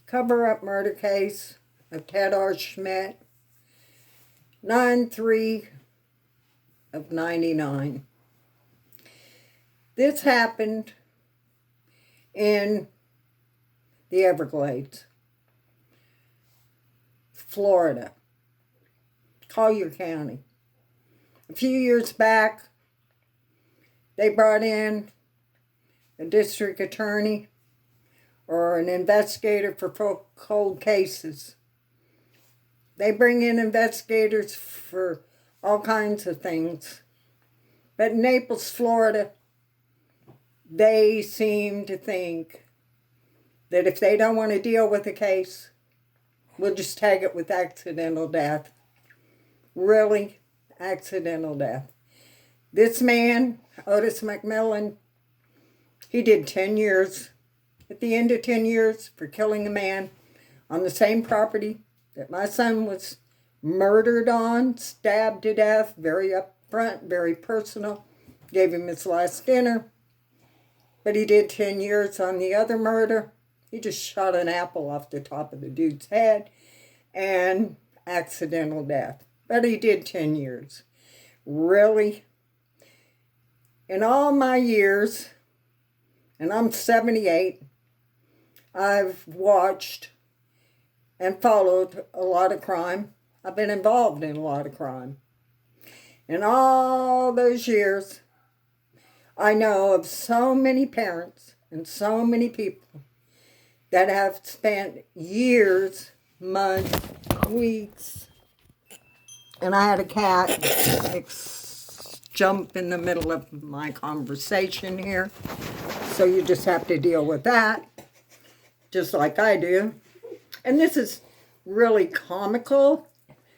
cover-up murder case of Ted R. Schmidt, 9/3 of 99. This happened in the Everglades, Florida, Collier County. A few years back, they brought in a district attorney or an investigator for cold cases. They bring in investigators for all kinds of things. But in Naples, Florida, they seem to think that if they don't want to deal with the case, we'll just tag it with accidental death. Really, accidental death. This man, Otis McMillan, he did 10 years. At the end of 10 years for killing a man on the same property that my son was murdered on, stabbed to death, very upfront, very personal. Gave him his last dinner. But he did 10 years on the other murder. He just shot an apple off the top of the dude's head and accidental death. But he did 10 years. Really? In all my years, and I'm 78, I've watched and followed a lot of crime. I've been involved in a lot of crime. In all those years, I know of so many parents and so many people that have spent years, months, weeks, and I had a cat jump in the middle of my conversation here, so you just have to deal with that, just like I do. And this is really comical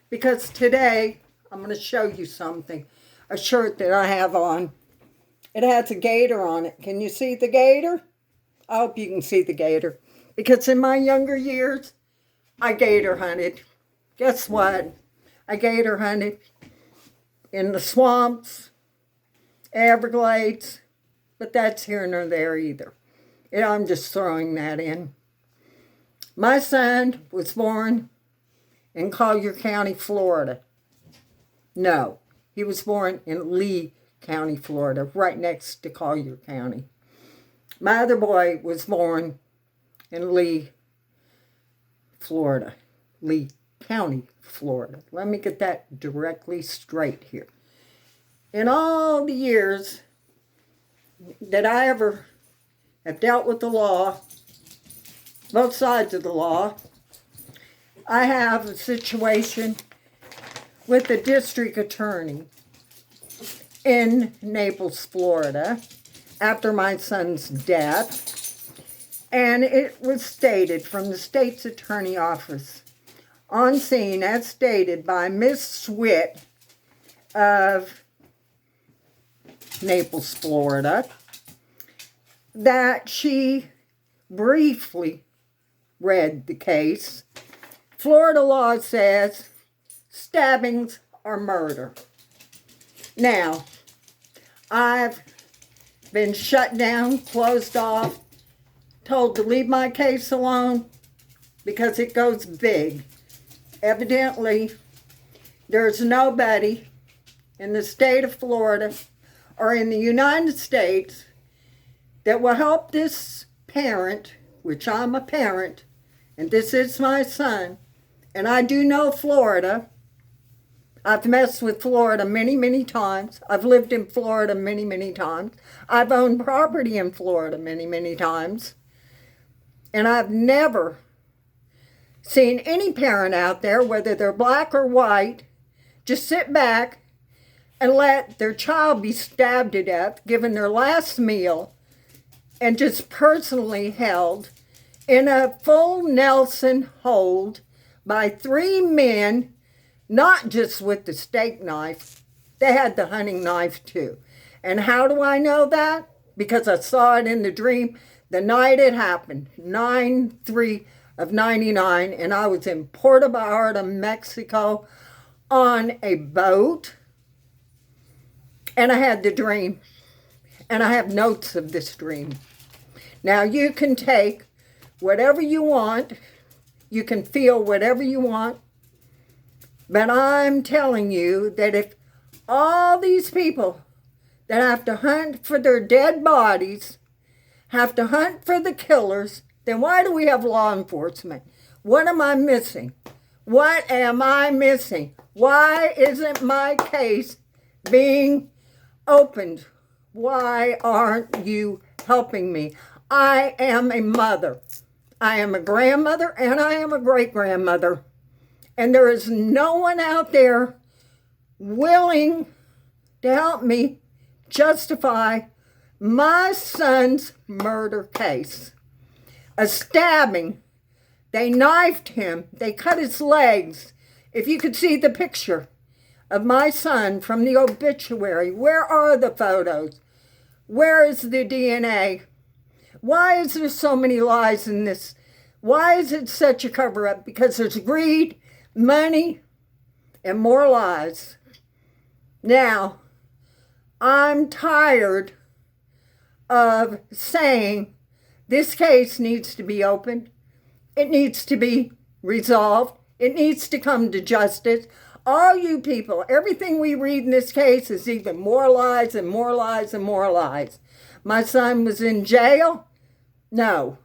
because today I'm going to show you something, a shirt that I have on. It has a gator on it. Can you see the gator? I hope you can see the gator. Because in my younger years, I gator hunted. Guess what? I gator hunted in the swamps, Everglades, but that's here nor there either. And I'm just throwing that in. My son was born in Collier County, Florida. No, he was born in Lee County, Florida, right next to Collier County. My other boy was born in Lee, Florida. Lee County, Florida. Let me get that directly straight here. In all the years that I ever have dealt with the law, both sides of the law, I have a situation with the district attorney in Naples, Florida, after my son's death. And it was stated from the state's attorney office on scene, as stated by Miss Swit of Naples, Florida, that she briefly read the case. Florida law says stabbings are murder. Now, I've been shut down, closed off, told to leave my case alone because it goes big. Evidently, there's nobody in the state of Florida or in the United States that will help this parent, which I'm a parent, and this is my son, and I do know Florida. I've messed with Florida many, many times. I've lived in Florida many, many times. I've owned property in Florida many, many times. And I've never seen any parent out there, whether they're black or white, just sit back and let their child be stabbed to death, given their last meal, and just personally held in a full Nelson hold by 3 men, not just with the steak knife, they had the hunting knife too. And how do I know that? Because I saw it in the dream the night it happened, 9/3 of 99, and I was in Puerto Vallarta, Mexico, on a boat, and I had the dream, and I have notes of this dream. Now you can take whatever you want You can feel whatever you want. But I'm telling you that if all these people that have to hunt for their dead bodies have to hunt for the killers, then why do we have law enforcement? What am I missing? What am I missing? Why isn't my case being opened? Why aren't you helping me? I am a mother. I am a grandmother and I am a great-grandmother. And there is no one out there willing to help me justify my son's murder case. A stabbing. They knifed him. They cut his legs. If you could see the picture of my son from the obituary, where are the photos? Where is the DNA? Why is there so many lies in this? Why is it such a cover-up? Because there's greed, money, and more lies. Now, I'm tired of saying this case needs to be opened. It needs to be resolved. It needs to come to justice. All you people, everything we read in this case is even more lies and more lies and more lies. My son was in jail? No,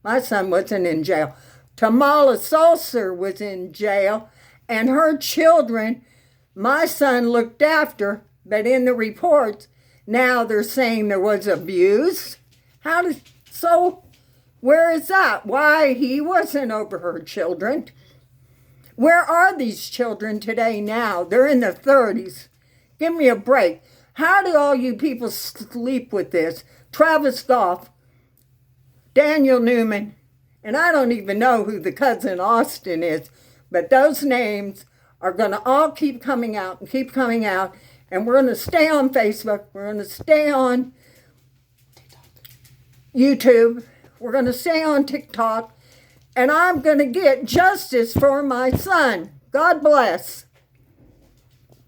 my son wasn't in jail. Tamala Sulcer was in jail, and her children, my son looked after, but in the reports, now they're saying there was abuse. Where is that? Why he wasn't over her children? Where are these children today now? They're in their 30s. Give me a break. How do all you people sleep with this? Travis Goff, Daniel Newman, and I don't even know who the cousin Austin is, but those names are going to all keep coming out and keep coming out, and we're going to stay on Facebook. We're going to stay on YouTube. We're going to stay on TikTok, and I'm going to get justice for my son. God bless.